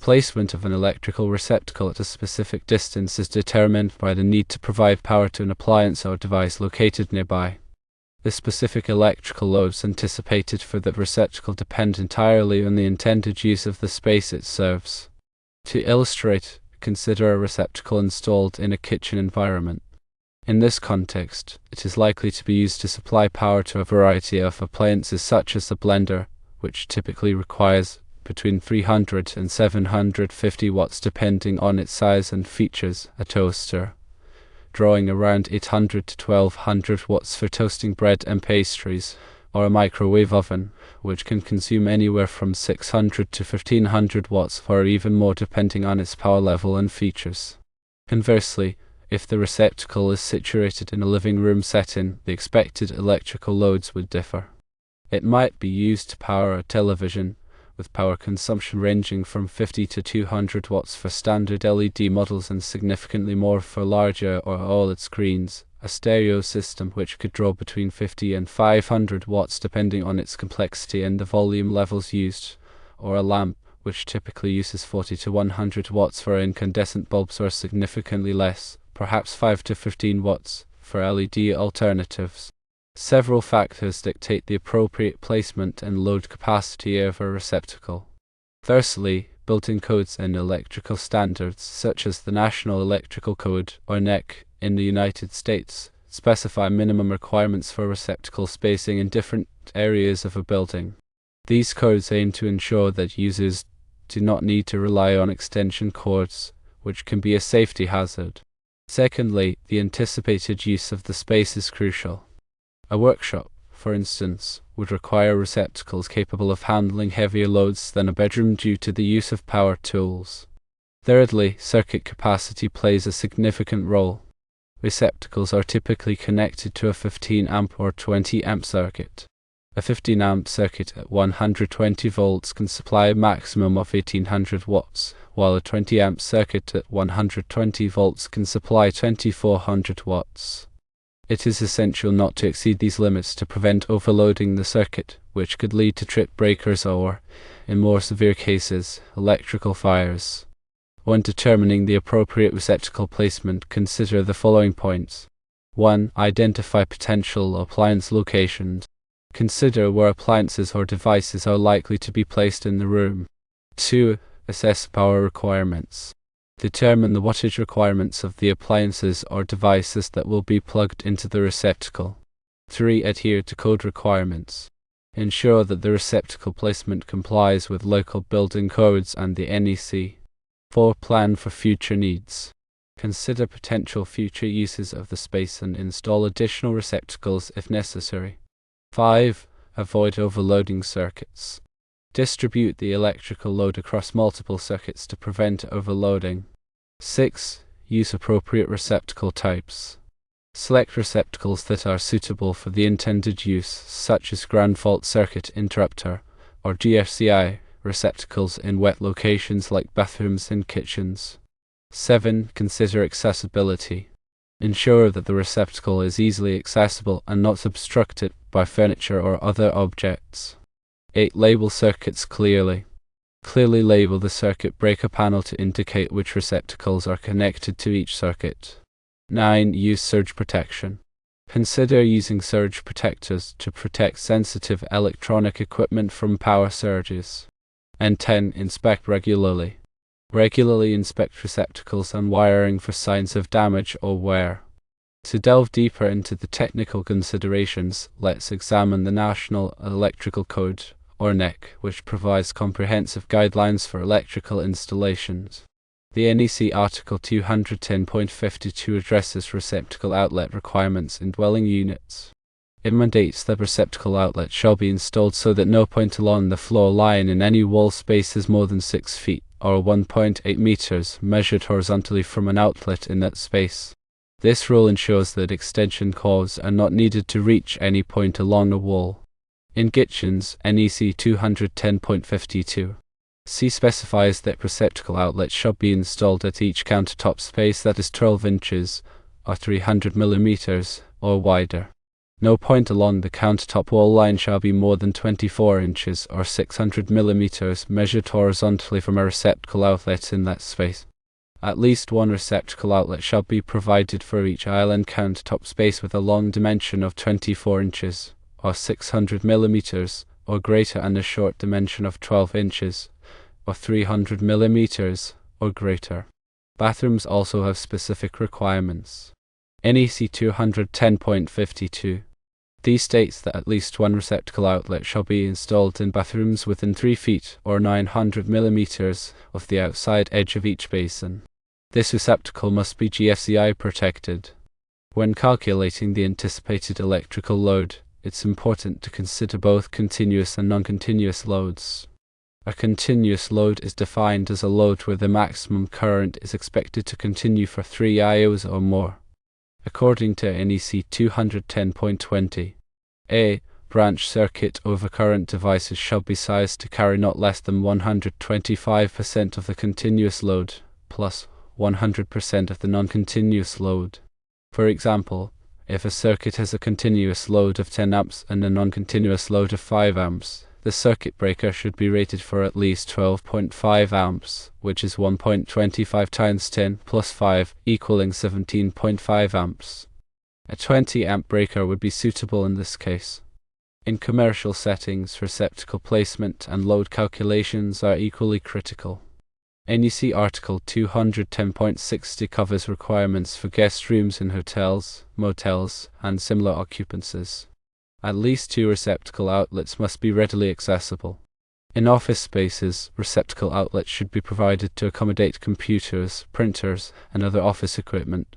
placement of an electrical receptacle at a specific distance is determined by the need to provide power to an appliance or device located nearby. The specific electrical loads anticipated for the receptacle depend entirely on the intended use of the space it serves. To illustrate, consider a receptacle installed in a kitchen environment. In this context, it is likely to be used to supply power to a variety of appliances such as a blender, which typically requires between 300 and 750 watts depending on its size and features, a toaster, drawing around 800 to 1200 watts for toasting bread and pastries, or a microwave oven, which can consume anywhere from 600 to 1500 watts or even more depending on its power level and features. Conversely, if the receptacle is situated in a living room setting, the expected electrical loads would differ. It might be used to power a television, with power consumption ranging from 50 to 200 watts for standard LED models and significantly more for larger or OLED screens, a stereo system which could draw between 50 and 500 watts depending on its complexity and the volume levels used, or a lamp, which typically uses 40 to 100 watts for incandescent bulbs or significantly less, perhaps 5 to 15 watts, for LED alternatives. Several factors dictate the appropriate placement and load capacity of a receptacle. Firstly, built-in codes and electrical standards such as the National Electrical Code, or NEC, in the United States, specify minimum requirements for receptacle spacing in different areas of a building. These codes aim to ensure that users do not need to rely on extension cords, which can be a safety hazard. Secondly, the anticipated use of the space is crucial. A workshop, for instance, would require receptacles capable of handling heavier loads than a bedroom due to the use of power tools. Thirdly, circuit capacity plays a significant role. Receptacles are typically connected to a 15 amp or 20 amp circuit. A 15 amp circuit at 120 volts can supply a maximum of 1800 watts, while a 20 amp circuit at 120 volts can supply 2400 watts. It is essential not to exceed these limits to prevent overloading the circuit, which could lead to trip breakers or, in more severe cases, electrical fires. When determining the appropriate receptacle placement, consider the following points. 1. Identify potential appliance locations. Consider where appliances or devices are likely to be placed in the room. 2. Assess power requirements. Determine the wattage requirements of the appliances or devices that will be plugged into the receptacle. 3. Adhere to code requirements. Ensure that the receptacle placement complies with local building codes and the NEC. 4. Plan for future needs. Consider potential future uses of the space and install additional receptacles if necessary. 5. Avoid overloading circuits. Distribute the electrical load across multiple circuits to prevent overloading. 6. Use appropriate receptacle types. Select receptacles that are suitable for the intended use, such as ground fault circuit interrupter, or GFCI, receptacles in wet locations like bathrooms and kitchens. 7. Consider accessibility. Ensure that the receptacle is easily accessible and not obstructed by furniture or other objects. 8. Label circuits clearly. Clearly label the circuit breaker panel to indicate which receptacles are connected to each circuit. 9. Use surge protection. Consider using surge protectors to protect sensitive electronic equipment from power surges. And 10. Inspect regularly. Regularly inspect receptacles and wiring for signs of damage or wear. To delve deeper into the technical considerations, let's examine the National Electrical Code, or NEC, which provides comprehensive guidelines for electrical installations. The NEC Article 210.52 addresses receptacle outlet requirements in dwelling units. It mandates that receptacle outlets shall be installed so that no point along the floor line in any wall space is more than 6 feet, or 1.8 meters, measured horizontally from an outlet in that space. This rule ensures that extension cords are not needed to reach any point along a wall. In kitchens, NEC 210.52 C specifies that receptacle outlets shall be installed at each countertop space that is 12 inches, or 300 millimeters, or wider. No point along the countertop wall line shall be more than 24 inches or 600 millimeters measured horizontally from a receptacle outlet in that space. At least one receptacle outlet shall be provided for each island countertop space with a long dimension of 24 inches or 600 millimeters or greater and a short dimension of 12 inches or 300 millimeters or greater. Bathrooms also have specific requirements. NEC 210.52. These states that at least one receptacle outlet shall be installed in bathrooms within 3 feet or 900 millimeters of the outside edge of each basin. This receptacle must be GFCI protected. When calculating the anticipated electrical load, it's important to consider both continuous and non-continuous loads. A continuous load is defined as a load where the maximum current is expected to continue for 3 IOs or more. According to NEC 210.20, A. Branch circuit overcurrent devices shall be sized to carry not less than 125% of the continuous load, plus 100% of the non-continuous load. For example, if a circuit has a continuous load of 10 amps and a non-continuous load of 5 amps, the circuit breaker should be rated for at least 12.5 amps, which is 1.25 times 10 plus 5, equaling 17.5 amps. A 20 amp breaker would be suitable in this case. In commercial settings, receptacle placement and load calculations are equally critical. NEC Article 210.60 covers requirements for guest rooms in hotels, motels, and similar occupancies. At least 2 receptacle outlets must be readily accessible. In office spaces, receptacle outlets should be provided to accommodate computers, printers, and other office equipment.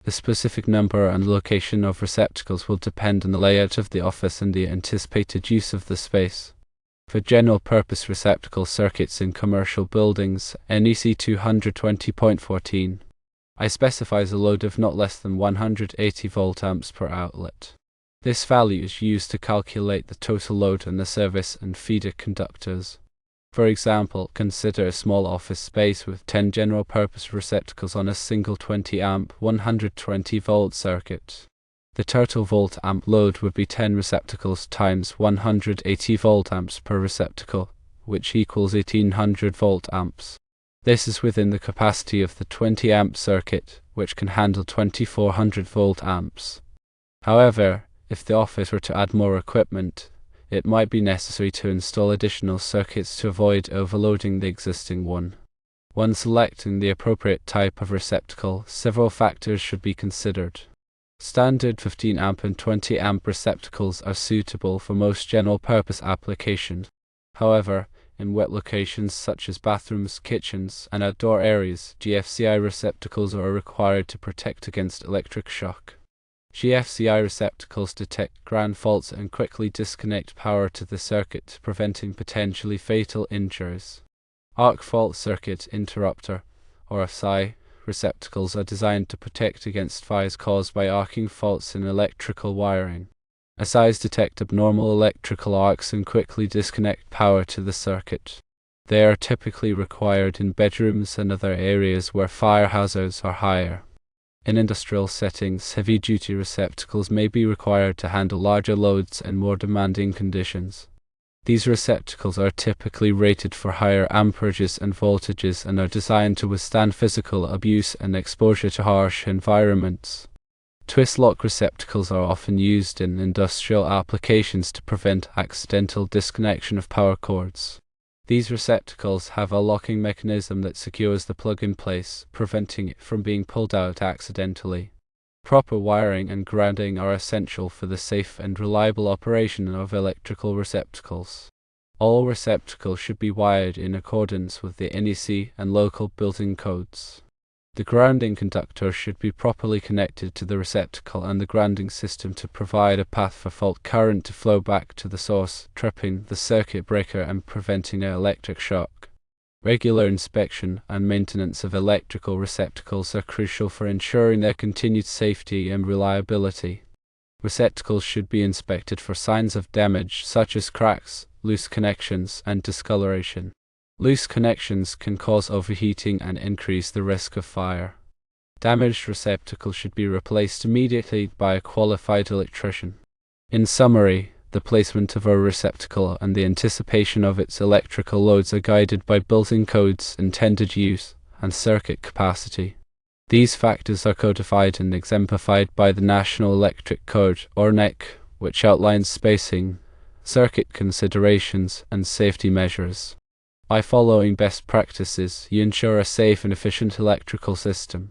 The specific number and location of receptacles will depend on the layout of the office and the anticipated use of the space. For general-purpose receptacle circuits in commercial buildings, NEC 220.14, I specifies a load of not less than 180 volt amps per outlet. This value is used to calculate the total load on the service and feeder conductors. For example, consider a small office space with 10 general-purpose receptacles on a single 20 amp 120 volt circuit. The total volt amp load would be 10 receptacles times 180 volt amps per receptacle, which equals 1800 volt amps. This is within the capacity of the 20 amp circuit, which can handle 2400 volt amps. However, if the office were to add more equipment, it might be necessary to install additional circuits to avoid overloading the existing one. When selecting the appropriate type of receptacle, several factors should be considered. Standard 15 amp and 20 amp receptacles are suitable for most general-purpose applications. However, in wet locations such as bathrooms, kitchens, and outdoor areas, GFCI receptacles are required to protect against electric shock. GFCI receptacles detect ground faults and quickly disconnect power to the circuit, preventing potentially fatal injuries. Arc fault circuit interrupter, or SI, receptacles are designed to protect against fires caused by arcing faults in electrical wiring. SIs detect abnormal electrical arcs and quickly disconnect power to the circuit. They are typically required in bedrooms and other areas where fire hazards are higher. In industrial settings, heavy-duty receptacles may be required to handle larger loads and more demanding conditions. These receptacles are typically rated for higher amperages and voltages and are designed to withstand physical abuse and exposure to harsh environments. Twist-lock receptacles are often used in industrial applications to prevent accidental disconnection of power cords. These receptacles have a locking mechanism that secures the plug in place, preventing it from being pulled out accidentally. Proper wiring and grounding are essential for the safe and reliable operation of electrical receptacles. All receptacles should be wired in accordance with the NEC and local building codes. The grounding conductor should be properly connected to the receptacle and the grounding system to provide a path for fault current to flow back to the source, tripping the circuit breaker and preventing an electric shock. Regular inspection and maintenance of electrical receptacles are crucial for ensuring their continued safety and reliability. Receptacles should be inspected for signs of damage such as cracks, loose connections, and discoloration. Loose connections can cause overheating and increase the risk of fire. Damaged receptacles should be replaced immediately by a qualified electrician. In summary, the placement of a receptacle and the anticipation of its electrical loads are guided by built-in codes, intended use, and circuit capacity. These factors are codified and exemplified by the National Electric Code, or NEC, which outlines spacing, circuit considerations, and safety measures. By following best practices, you ensure a safe and efficient electrical system.